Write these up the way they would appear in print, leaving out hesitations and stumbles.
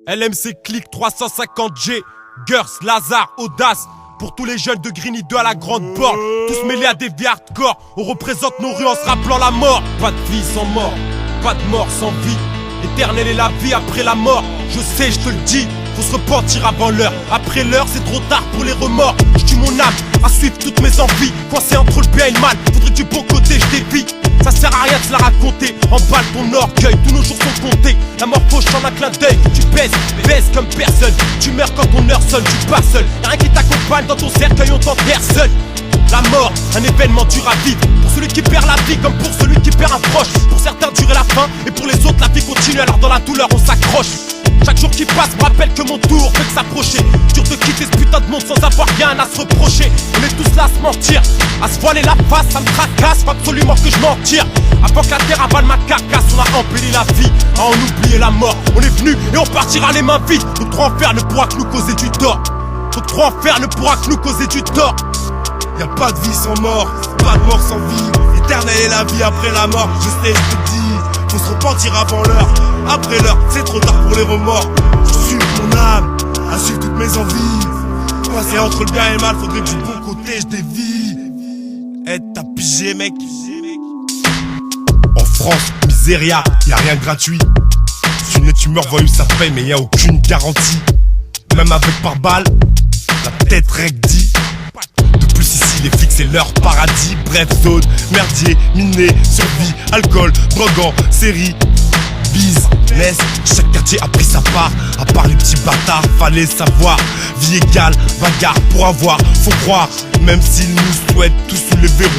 LMC Click 350G, Gers, Lazare, Audace. Pour tous les jeunes de Grigny 2 à la grande borne, tous mêlés à des vies hardcore. On représente nos rues en se rappelant la mort. Pas de vie sans mort, pas de mort sans vie. Éternelle est la vie après la mort. Je sais, je te le dis, faut se repentir avant l'heure. Après l'heure, c'est trop tard pour les remords. Je tue mon âme à suivre toutes mes envies. Coincé entre le bien et le mal, faudrait que du bon côté je dévie. Ça sert à rien de se la raconter. Emballe ton orgueil, tous nos jours sont comptés. La mort fauche en un clin d'œil. Tu baisses comme personne. Tu meurs quand ton heure sonne, tu pars seul. Y'a rien qui t'accompagne dans ton cercueil, on t'enterre seul. La mort, un événement dur à vivre. Pour celui qui perd la vie comme pour celui qui perd un proche. Pour certains durer la fin et pour les autres la vie continue. Alors dans la douleur on s'accroche. Chaque jour qui passe me rappelle que mon tour fait que s'approcher. Dur de quitter ce putain de monde sans avoir rien à se reprocher. On est tous là à se mentir, à se voiler la face, ça me tracasse, faut absolument que je m'en tire. Avant que la terre avale ma carcasse, on a embelli la vie, à en oublier la mort. On est venu et on partira les mains vides. Notre enfer ne pourra que nous causer du tort. Notre enfer ne pourra que nous causer du tort. Y'a pas de vie sans mort, pas de mort sans vie. Éternelle est la vie après la mort, je sais, je te dis. Faut se repentir avant l'heure, après l'heure, c'est trop tard pour les remords. Je suis mon âme, à suivre toutes mes envies. Moi c'est entre le bien et le mal, faudrait que du bon côté je dévie. T'as pigé mec. En France, miséria, y'a rien de gratuit. Si une tumeur voyou ça paye mais y'a aucune garantie. Même avec par balle, la tête rec dit. De plus ici les flics c'est leur paradis. Bref zone, merdier, miné, survie, alcool, drogue en série, business. Chaque quartier a pris sa part, à part les petits bâtards, fallait savoir. Vie égale, bagarre pour avoir, faut croire. Même s'ils nous souhaitent tous sous les verrous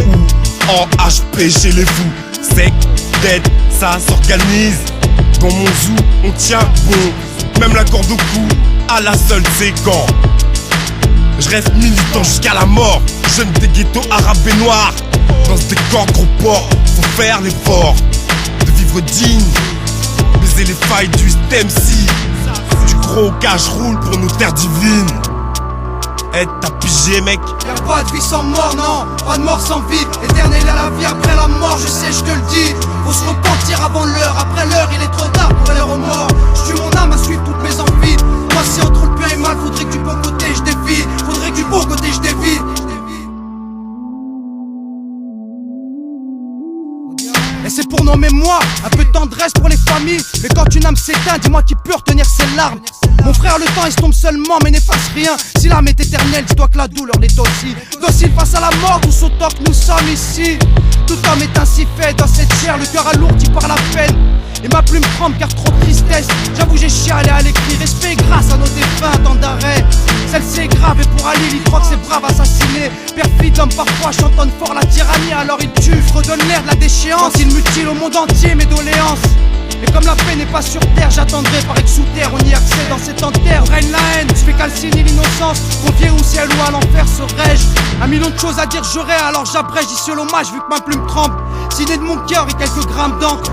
ou en HP chez les fous. Sec, dead, ça s'organise. Dans mon zoo, on tient bon. Même la corde au cou, à la seule c'est quand je reste militant jusqu'à la mort. Jeune des ghettos arabes et noirs. Dans ce décor gros port, faut faire l'effort de vivre digne, baiser les failles du STEM-C. Du gros cash roule pour nos terres divines. T'as pigé mec. Y'a pas de vie sans mort, non, pas de mort sans vie. Éternelle est la vie après la mort, je sais, je te le dis. Faut se repentir avant l'heure, après l'heure il est trop tard pour les remords. Je tue mon âme à suivre toutes mes envies. Moi c'est entre le bien et le mal, faudrait que du bon côté je dévie. Faudrait que du bon côté je dévie. Et c'est pour nos mémoires, un peu de tendresse pour les familles. Mais quand une âme s'éteint, dis-moi qui peut retenir ses larmes. Mon frère, le temps estompe seulement mais n'efface rien. Si l'âme est éternelle, dis-toi que la douleur l'est aussi. Docile face à la mort, tous autant que nous sommes ici. Tout homme est ainsi fait dans cette chair, le cœur alourdi par la peine. Et ma plume tremble car trop de tristesse. J'avoue j'ai chialé à l'écrit. Respect grâce à nos défunts, temps d'arrêt. Celle-ci est grave et pour Ali, il croit que c'est brave assassiné. Perfide l'homme parfois chantonne fort la tyrannie. Alors il tue, redonne l'air de la déchéance. Il mutile au monde entier mes doléances. Et comme la paix n'est pas sur terre, j'attendrai par sous terre. On y accède dans cette terre, règne la haine. Je fais calciner l'innocence, confier au ciel ou à l'enfer serais-je. Un million de choses à dire j'aurais, alors j'abrège ici l'hommage vu que ma plume tremble. Signé de mon cœur et quelques grammes d'encre.